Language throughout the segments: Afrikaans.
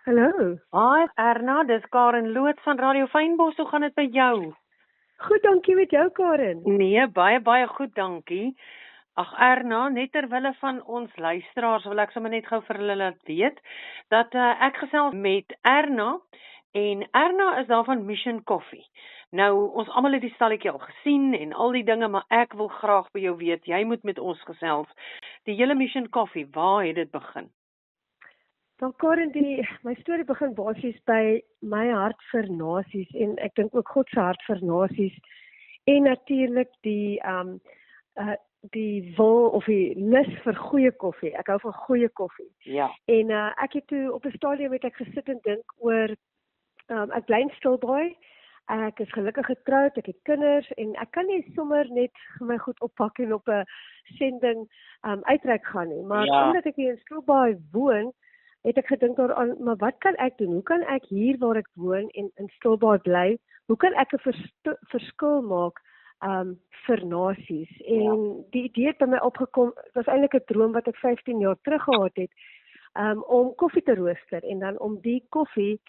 Hallo. Hi Erna, dis Karen Loots van Radio Fynbos. Hoe gaan dit by jou? Goed, dankie met jou, Karen. Nee, baie goed, dankie. Ag Erna, net ter wille van ons luisteraars wil ek sommer net gou vir hulle laat weet dat ek gesels met Erna en Erna is daar van Mission Coffee. Nou, ons almal het die stalletjie al gesien en al die dinge, maar ek wil graag by jou weet, jy moet met ons gesels. Die hele Mission Coffee, waar het dit begin? Dan Karen, my storie begin basies by my hart vir nasies en ek dink ook God se hart vir nasies en natuurlik die wil of die lus vir goeie koffie. Ek hou van goeie koffie. Ja. En ek het toe op 'n stadium het ek gesit en dink oor ek bly in Stilbaai. Ek is gelukkig getroud, ek het kinders en ek kan nie sommer net my goed oppak en op 'n sending uitreik gaan nie. Maar omdat ek hier in Stilbaai woon, het ek gedink daaraan, maar wat kan ek doen? Hoe kan ek hier waar ek woon en in Stilbaai bly, hoe kan ek 'n verskil maak vir nasies? En die idee het by my opgekom, dit was eintlik 'n droom wat ek 15 jaar terug gehad het, om koffie te rooster en dan om die koffie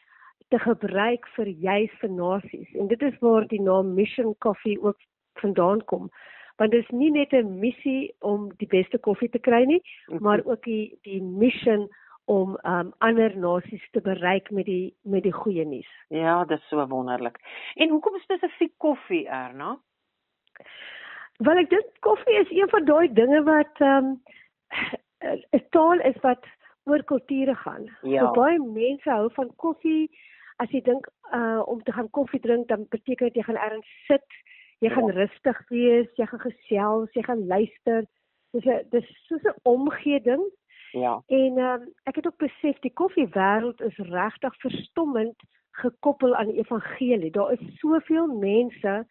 te gebruik vir juis vir nasies. En dit is waar die naam Mission Coffee ook vandaan kom. Want dit is nie net 'n missie om die beste koffie te kry nie, maar ook die mission om ander nasies te bereik met die goeie nuus. Ja, dit is so wonderlik. En hoekom spesifiek koffie, Erna? Wel, ek dink koffie is een van daai dinge wat 'n taal is wat oor kulture gaan. Ja. So baie mense hou van koffie. As jy dink om te gaan koffie drink, dan beteken dit jy gaan ergens sit, jy gaan rustig wees, jy gaan gesels, jy gaan luister. Dis soos 'n omgee ding. Ja. En ek het ook besef die koffiewêreld is regtig verstommend gekoppel aan die evangelie. Daar is soveel mense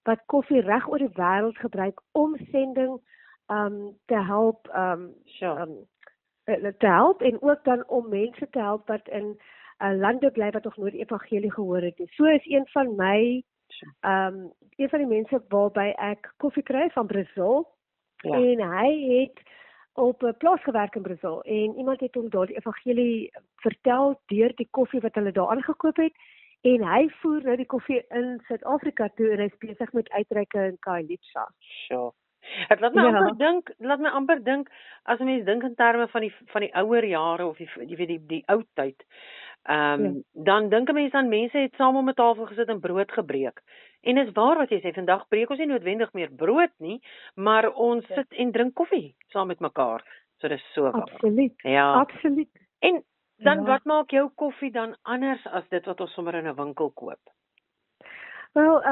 wat koffie reg oor die wêreld gebruik om sending te help te help en ook dan om mense te help wat in lande bly wat nog nooit die evangelie gehoor het nie. So is een van die mense waarby ek koffie kry van Brazil. Ja. En hy het op 'n plaas gewerk in Brazil en iemand het hom daar die evangelie vertel deur die koffie wat hulle daar aangekoop het en hy voer nou die koffie in Suid-Afrika toe en hy is besig met uitreike in Khayelitsha. Sure. Dit laat my amper dink as 'n mens dink in terme van die ouer jare of die ou tyd. Dan dink 'n mens aan mense het saam om 'n tafel gesit en brood gebreek. En is waar wat jy sê, vandag breek ons nie noodwendig meer brood nie, maar ons sit en drink koffie saam met mekaar. So dis so waar. Absoluut. Ja. Absoluut. En dan wat maak jou koffie dan anders as dit wat ons sommer in 'n winkel koop? Wel,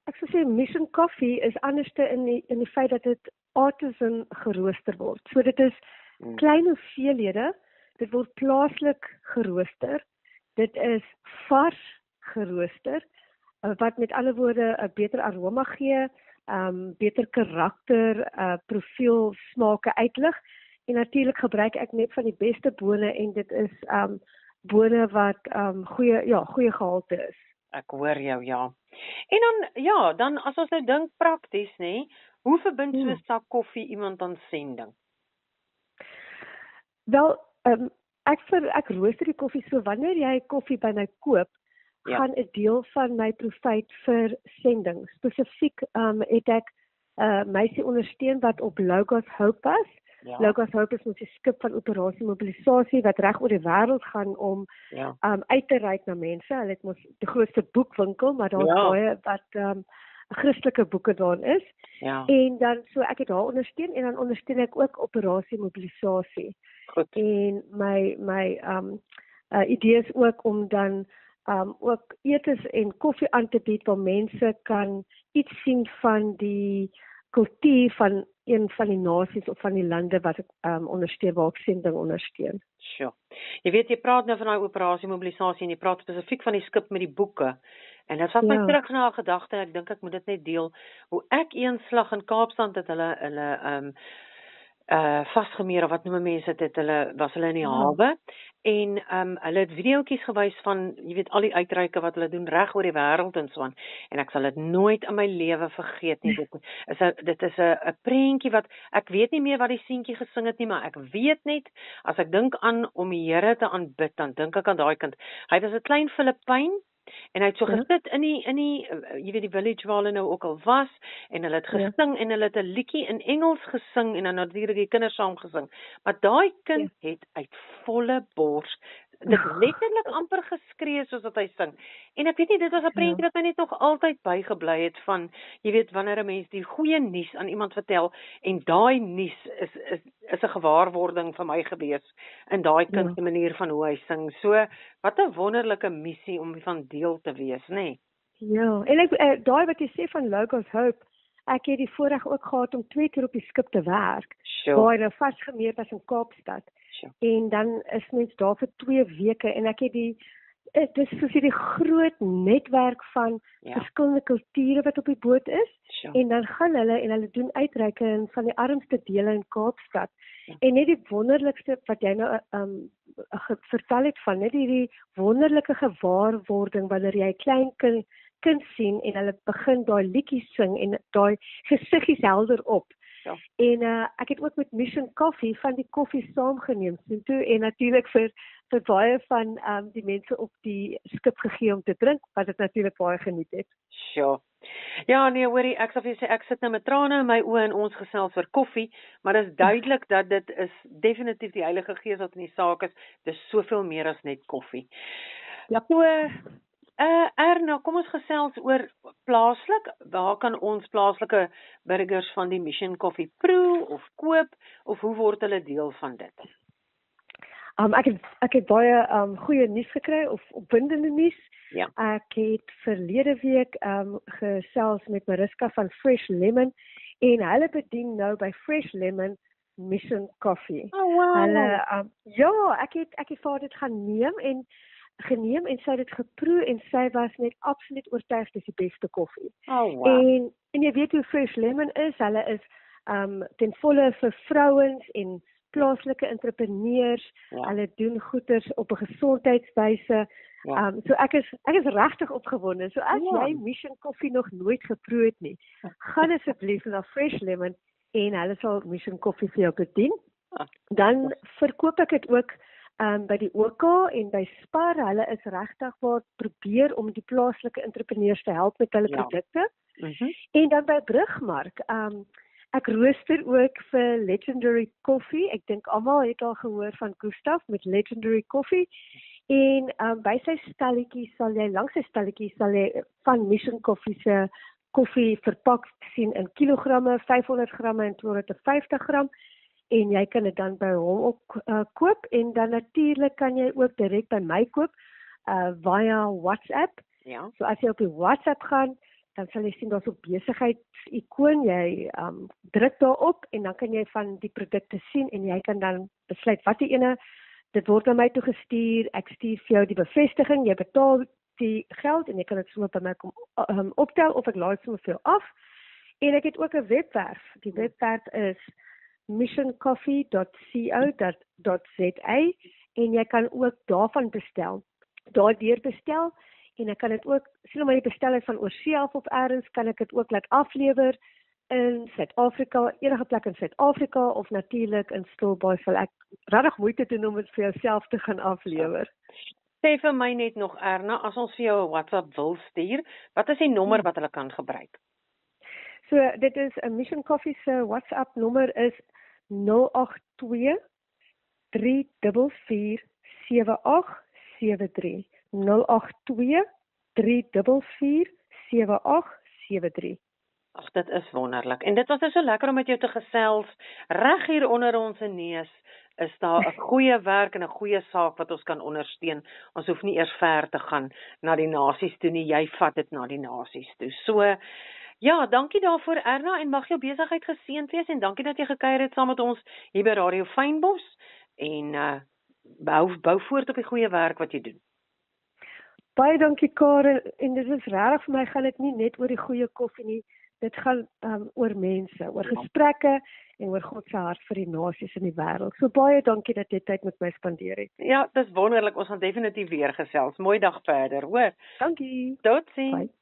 ek sou sê Mission Coffee is anderste in die feit dat dit artisan gerooster word. So dit is klein hoeveelhede, dit word plaaslik gerooster. Dit is vars gerooster, wat met ander woorde 'n beter aroma gee, beter karakter, profiel, smake uitlig. En natuurlik gebruik ek net van die beste bone en dit is bone wat goeie gehalte is. Ek hoor jou, ja. En dan as ons nou dink prakties, nê, hoe verbind so 'n sak koffie iemand aan sending? Wel, ek rooster die koffie, so wanneer jy koffie by my koop, gaan 'n deel van my profit vir sending. Spesifiek het ek meisie ondersteun wat op Logos Hope was. Ja. Logos Hope is 'n skip van operasie mobilisasie wat reg oor die wêreld gaan om uit te reik na mense. Hulle het mos die grootste boekwinkel, maar daar's baie wat Christelike boeke daarin is. Ja. En dan so ek het haar ondersteun en dan ondersteun ek ook operasie mobilisasie. Goed. En my idee is ook om dan ook etes en koffie aan te bied waar mense kan iets sien van die kultuur van een van die nasies of van die lande wat ek ondersteun, waar ek sending ondersteun. Sure. Jy weet, jy praat nou van daai operasie mobilisasie en jy praat spesifiek van die skip met die boeke. En dit vat my terug na 'n gedagte, ek dink ek moet dit net deel. Hoe ek eenslag in Kaapstad het hulle vasgemeer of wat noem mense dit, was hulle in die hawe en hulle het videoetjies gewys van, jy weet, al die uitreike wat hulle doen reg oor die wêreld en so aan. En ek sal dit nooit in my lewe vergeet nie. Dit is 'n prentjie wat ek weet nie meer wat die seentjie gesing het nie, maar ek weet net as ek dink aan om die Here te aanbid, dan dink ek aan daai kind. Hy was 'n klein Filippyn. En hy het so gesit in die jy weet die village waar hulle nou ook al was en hulle het gesing en hulle het 'n liedjie in Engels gesing en dan natuurlik die kinders saam gesing. Maar daai kind het uit volle bors dit letterlik amper geskree soos wat hy sing. En ek weet nie, dit was 'n prentjie wat my net nog altyd bygebly het van, jy weet, wanneer 'n mens die goeie nuus aan iemand vertel en daai nuus is 'n gewaarwording vir my gewees in daai kind se manier van hoe hy sing. So, wat 'n wonderlike missie om van deel te wees, nê? Nee? Ja, en ek daai wat jy sê van Logos Hope, ek het die voorreg ook gehad om 2 keer op die skip te werk. Waar hy nou vasgemeer was in Kaapstad. En dan is mens daar vir 2 weke en ek het dis soos hierdie groot netwerk van verskillende kulture wat op die boot is. En dan gaan hulle en hulle doen uitreike in van die armste dele in Kaapstad. En net die wonderlikste wat jy nou vertel het van, net hierdie wonderlike gewaarwording wanneer jy 'n klein kind sien en hulle begin daai liedjies sing en daai gesiggies helder op. En ek het ook met Mission Coffee van die koffie saamgeneem toe en natuurlik vir baie van die mense op die skip gegee om te drink, wat dit natuurlik baie geniet het. Ja, nee, hoorie, ek sal vir jou sê, ek sit nou met trane in my oë en ons gesels oor koffie, maar dit is duidelik dat dit is definitief die Heilige Gees wat in die saak is. Dis soveel meer as net koffie. Erna, kom ons gesels oor plaaslik. Waar kan ons plaaslike burgers van die Mission Coffee proe of koop, of hoe word hulle deel van dit? Ek het baie goeie nuus gekry, of opwindende nuus. Ek het verlede week gesels met Mariska van Fresh Lemon, en hulle bedien nou by Fresh Lemon Mission Coffee. Hulle, ek het vir dit geneem en sy het dit geproe en sy was net absoluut oortuig dis die beste koffie. En jy weet hoe Fresh Lemon is, hulle is ten volle vir vrouens en plaaslike entrepreneurs, hulle doen goeders op 'n gesondheidswyse. So ek is regtig opgewonde. So as jy Mission Coffee nog nooit geproe het nie, gaan asseblief na Fresh Lemon en hulle sal Mission Coffee vir jou bedien. Dan verkoop ek dit ook by die OK en by Spar. Hulle is regtig waar probeer om die plaaslike entrepreneurs te help met hulle produkte. En dan by Brugmark, ek rooster ook vir Legendary Coffee. Ek dink almal het al gehoor van Gustaf met Legendary Coffee. En by sy stalletjie langs sy stalletjie sal jy van Mission Coffee se koffie verpak sien in kilogramme, 500 gramme en 250 gram. En jy kan dit dan by hom ook koop. En dan natuurlik kan jy ook direk by my koop via WhatsApp. So as jy op die WhatsApp gaan, dan sal jy sien daar's 'n besigheidsikoon, jy druk daarop en dan kan jy van die produkte sien en jy kan dan besluit watter ene. Dit word na my toe gestuur, ek stuur vir jou die bevestiging, jy betaal die geld en jy kan dit sommer by my kom optel of ek laai sommer vir jou af. En ek het ook 'n webwerf. Die webwerf is missioncoffee.co.za en jy kan ook daarvan bestel. Daardeur bestel en ek kan dit ook, sien maar jy bestel dit van oorsee af of elders, kan ek dit ook laat aflewer in Suid-Afrika, enige plek in Suid-Afrika of natuurlik in Stilbaai sal ek regtig moeite doen om dit vir jouself te gaan aflewer. Sê vir my net nog Erna, as ons vir jou 'n WhatsApp wil stuur, wat is die nommer wat hulle kan gebruik? So dit is 'n Mission Coffee se WhatsApp nommer is 082 344 7873. 082 344 7873. Ag, dit is wonderlik. En dit was so lekker om met jou te gesels. Reg hier onder ons neus is daar 'n goeie werk en 'n goeie saak wat ons kan ondersteun. Ons hoef nie eers ver te gaan na die nasies toe nie. Jy vat dit na die nasies toe. So ja, dankie daarvoor Erna en mag jou besigheid geseënd wees en dankie dat jy gekuier het saam met ons hier by Radio Fynbos en bou voort op die goeie werk wat jy doen. Baie dankie Karen en dit is regtig vir my gaan dit nie net oor die goeie koffie nie. dit gaan oor mense, oor gesprekke en oor God se hart vir die nasies in die wêreld. So baie dankie dat jy tyd met my spandeer het. Ja, dis wonderlik. Ons gaan definitief weer gesels. Mooi dag verder, hoor. Dankie. Totsiens. Bye.